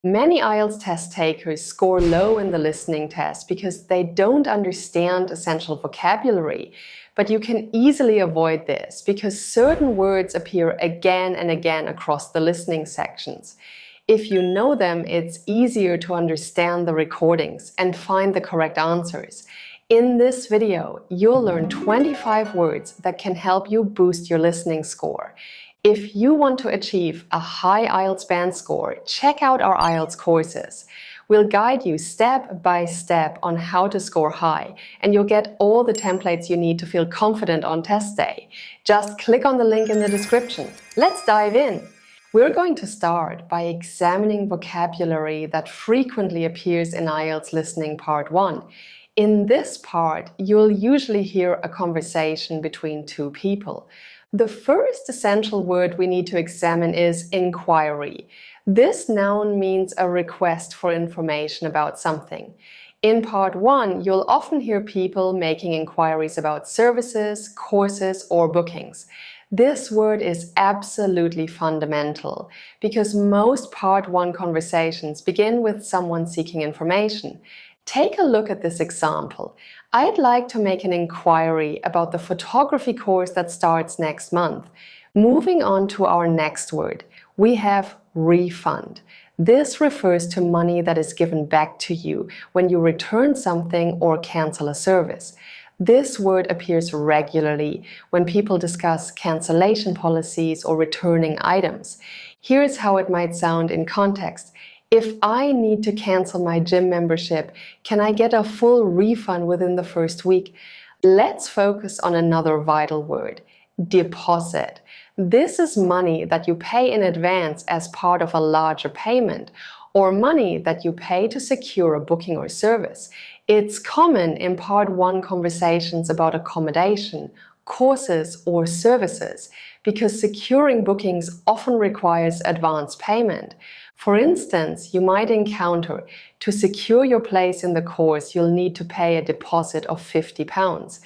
Many IELTS test takers score low in the listening test because they don't understand essential vocabulary. But you can easily avoid this because certain words appear again and again across the listening sections. If you know them, it's easier to understand the recordings and find the correct answers. In this video, you'll learn 25 words that can help you boost your listening score. If you want to achieve a high IELTS band score, check out our IELTS courses. We'll guide you step by step on how to score high, and you'll get all the templates you need to feel confident on test day. Just click on the link in the description. Let's dive in. We're going to start by examining vocabulary that frequently appears in IELTS Listening Part 1. In this part, you'll usually hear a conversation between two people. The first essential word we need to examine is inquiry. This noun means a request for information about something. In Part 1, you'll often hear people making inquiries about services, courses, or bookings. This word is absolutely fundamental because most Part 1 conversations begin with someone seeking information. Take a look at this example. I'd like to make an inquiry about the photography course that starts next month. Moving on to our next word, we have refund. This refers to money that is given back to you when you return something or cancel a service. This word appears regularly when people discuss cancellation policies or returning items. Here's how it might sound in context. If I need to cancel my gym membership, can I get a full refund within the first week? Let's focus on another vital word, deposit. This is money that you pay in advance as part of a larger payment, or money that you pay to secure a booking or service. It's common in Part 1 conversations about accommodation, courses, or services, because securing bookings often requires advance payment. For instance, you might encounter, to secure your place in the course, you'll need to pay a deposit of £50.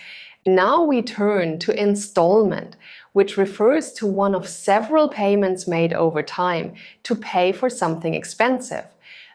Now we turn to installment, which refers to one of several payments made over time to pay for something expensive.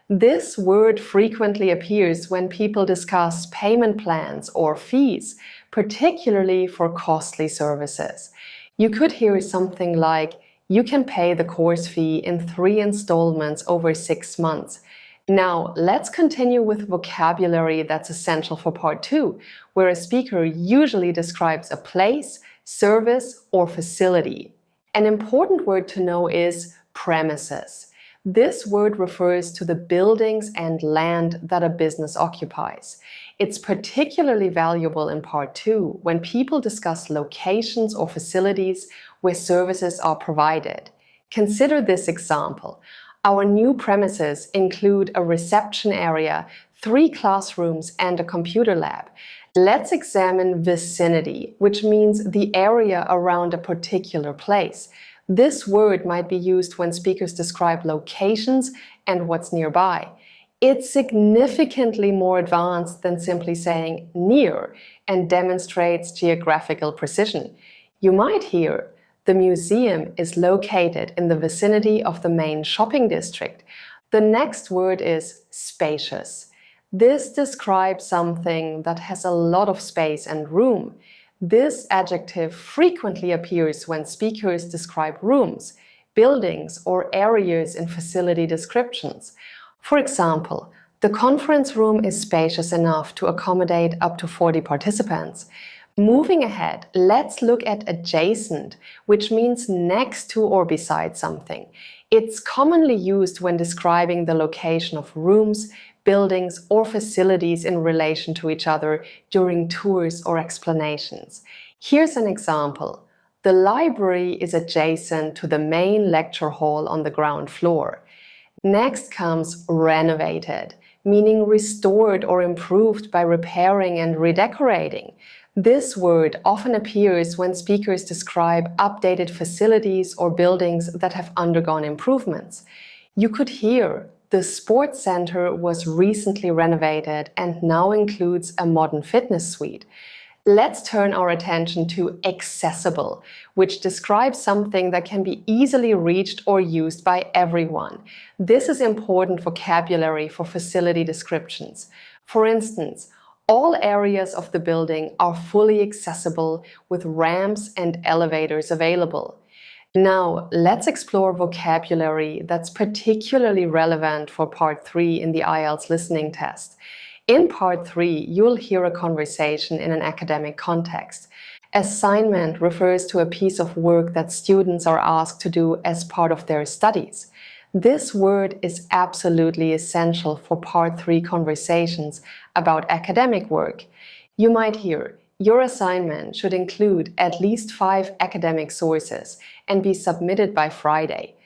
This word frequently appears when people discuss payment plans or fees, particularly for costly services. You could hear something like, you can pay the course fee in 3 installments over 6 months. Now, let's continue with vocabulary that's essential for Part 2, where a speaker usually describes a place, service, or facility. An important word to know is premises. This word refers to the buildings and land that a business occupies. It's particularly valuable in Part 2 when people discuss locations or facilities where services are provided. Consider this example. Our new premises include a reception area, 3 classrooms, and a computer lab. Let's examine vicinity, which means the area around a particular place. This word might be used when speakers describe locations and what's nearby. It's significantly more advanced than simply saying near and demonstrates geographical precision. You might hear, the museum is located in the vicinity of the main shopping district. The next word is spacious. This describes something that has a lot of space and room. This adjective frequently appears when speakers describe rooms, buildings, or areas in facility descriptions. For example, the conference room is spacious enough to accommodate up to 40 participants. Moving ahead, let's look at adjacent, which means next to or beside something. It's commonly used when describing the location of rooms, buildings, or facilities in relation to each other during tours or explanations. Here's an example. The library is adjacent to the main lecture hall on the ground floor. Next comes renovated, meaning restored or improved by repairing and redecorating. This word often appears when speakers describe updated facilities or buildings that have undergone improvements. You could hear, the sports center was recently renovated and now includes a modern fitness suite. Let's turn our attention to accessible, which describes something that can be easily reached or used by everyone. This is important vocabulary for facility descriptions. For instance, all areas of the building are fully accessible with ramps and elevators available. Now, let's explore vocabulary that's particularly relevant for Part 3 in the IELTS listening test. In Part 3, you'll hear a conversation in an academic context. Assignment refers to a piece of work that students are asked to do as part of their studies. This word is absolutely essential for Part 3 conversations about academic work. You might hear, your assignment should include at least 5 academic sources and be submitted by Friday.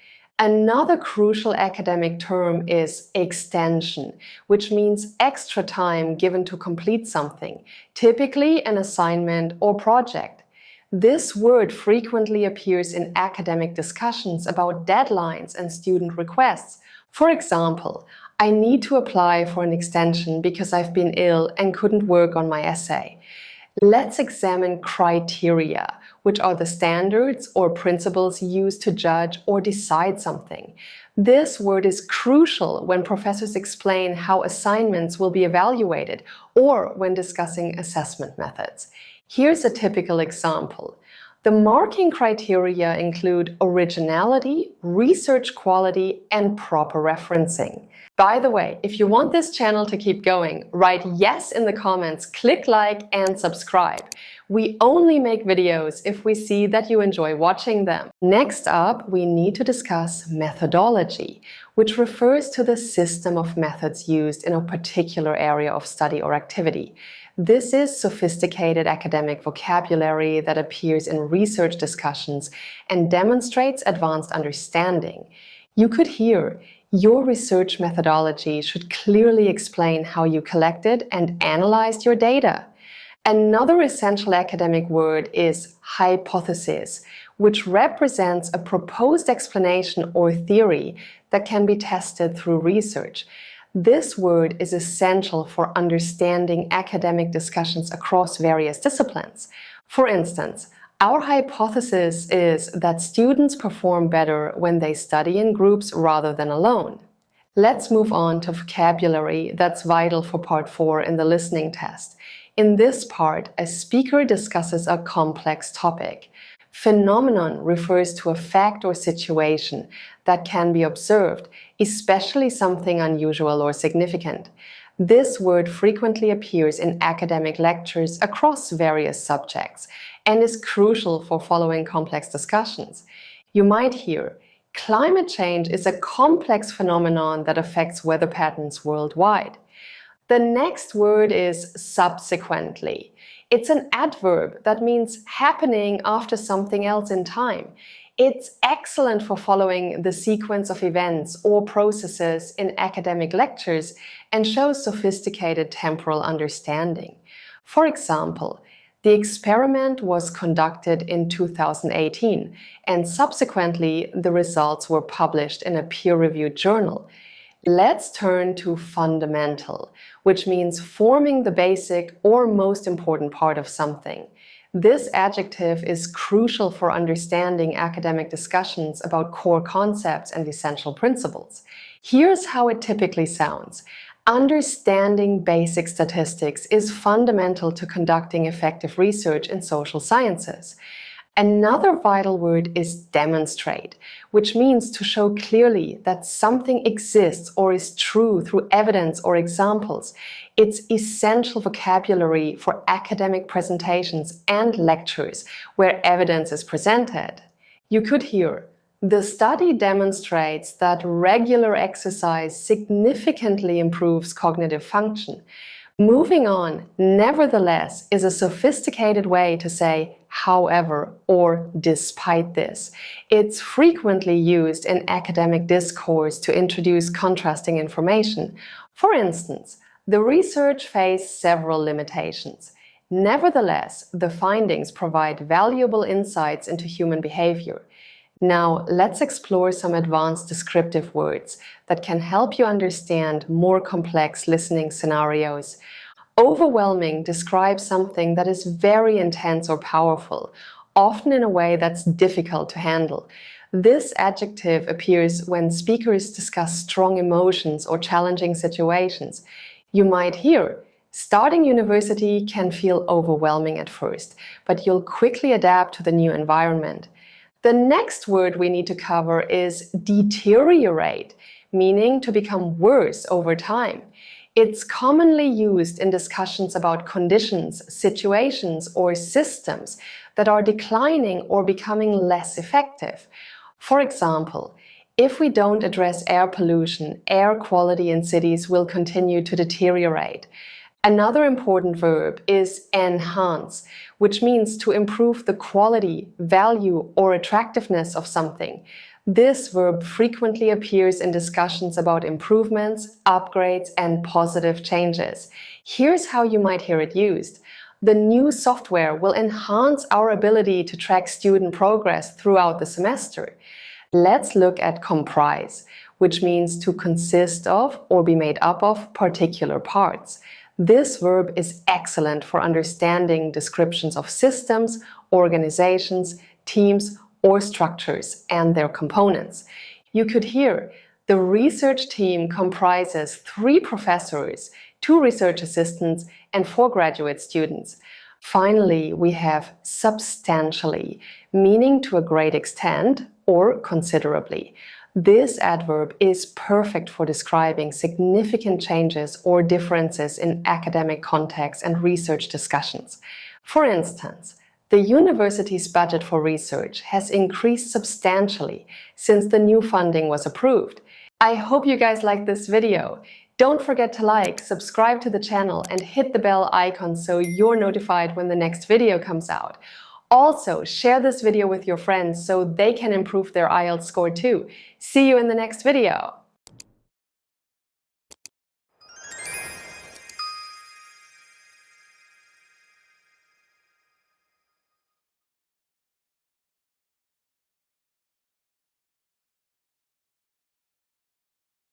Another crucial academic term is extension, which means extra time given to complete something, typically an assignment or project. This word frequently appears in academic discussions about deadlines and student requests. For example, I need to apply for an extension because I've been ill and couldn't work on my essay. Let's examine criteria, which are the standards or principles used to judge or decide something. This word is crucial when professors explain how assignments will be evaluated or when discussing assessment methods. Here's a typical example. The marking criteria include originality, research quality, and proper referencing. By the way, if you want this channel to keep going, write yes in the comments, click like and subscribe. We only make videos if we see that you enjoy watching them. Next up, we need to discuss methodology, which refers to the system of methods used in a particular area of study or activity. This is sophisticated academic vocabulary that appears in research discussions and demonstrates advanced understanding. You could hear, your research methodology should clearly explain how you collected and analyzed your data. Another essential academic word is hypothesis, which represents a proposed explanation or theory that can be tested through research. This word is essential for understanding academic discussions across various disciplines. For instance, our hypothesis is that students perform better when they study in groups rather than alone. Let's move on to vocabulary that's vital for Part 4 in the listening test. In this part, a speaker discusses a complex topic. Phenomenon refers to a fact or situation that can be observed, especially something unusual or significant. This word frequently appears in academic lectures across various subjects and is crucial for following complex discussions. You might hear, climate change is a complex phenomenon that affects weather patterns worldwide. The next word is subsequently. It's an adverb that means happening after something else in time. It's excellent for following the sequence of events or processes in academic lectures and shows sophisticated temporal understanding. For example, the experiment was conducted in 2018, and subsequently the results were published in a peer-reviewed journal. Let's turn to fundamental, which means forming the basic or most important part of something. This adjective is crucial for understanding academic discussions about core concepts and essential principles. Here's how it typically sounds. Understanding basic statistics is fundamental to conducting effective research in social sciences. Another vital word is demonstrate, which means to show clearly that something exists or is true through evidence or examples. It's essential vocabulary for academic presentations and lectures where evidence is presented. You could hear, the study demonstrates that regular exercise significantly improves cognitive function. Moving on, nevertheless, is a sophisticated way to say however or despite this. It's frequently used in academic discourse to introduce contrasting information. For instance, the research faced several limitations. Nevertheless, the findings provide valuable insights into human behavior. Now, let's explore some advanced descriptive words that can help you understand more complex listening scenarios. Overwhelming describes something that is very intense or powerful, often in a way that's difficult to handle. This adjective appears when speakers discuss strong emotions or challenging situations. You might hear, starting university can feel overwhelming at first, but you'll quickly adapt to the new environment. The next word we need to cover is deteriorate, meaning to become worse over time. It's commonly used in discussions about conditions, situations, or systems that are declining or becoming less effective. For example, if we don't address air pollution, air quality in cities will continue to deteriorate. Another important verb is enhance, which means to improve the quality, value, or attractiveness of something. This verb frequently appears in discussions about improvements, upgrades, and positive changes. Here's how you might hear it used. The new software will enhance our ability to track student progress throughout the semester. Let's look at comprise, which means to consist of or be made up of particular parts. This verb is excellent for understanding descriptions of systems, organizations, teams, or structures and their components. You could hear, the research team comprises 3 professors, 2 research assistants, and 4 graduate students. Finally, we have substantially, meaning to a great extent or considerably. This adverb is perfect for describing significant changes or differences in academic context and research discussions. For instance, the university's budget for research has increased substantially since the new funding was approved. I hope you guys liked this video. Don't forget to like, subscribe to the channel, and hit the bell icon so you're notified when the next video comes out. Also, share this video with your friends so they can improve their IELTS score too. See you in the next video.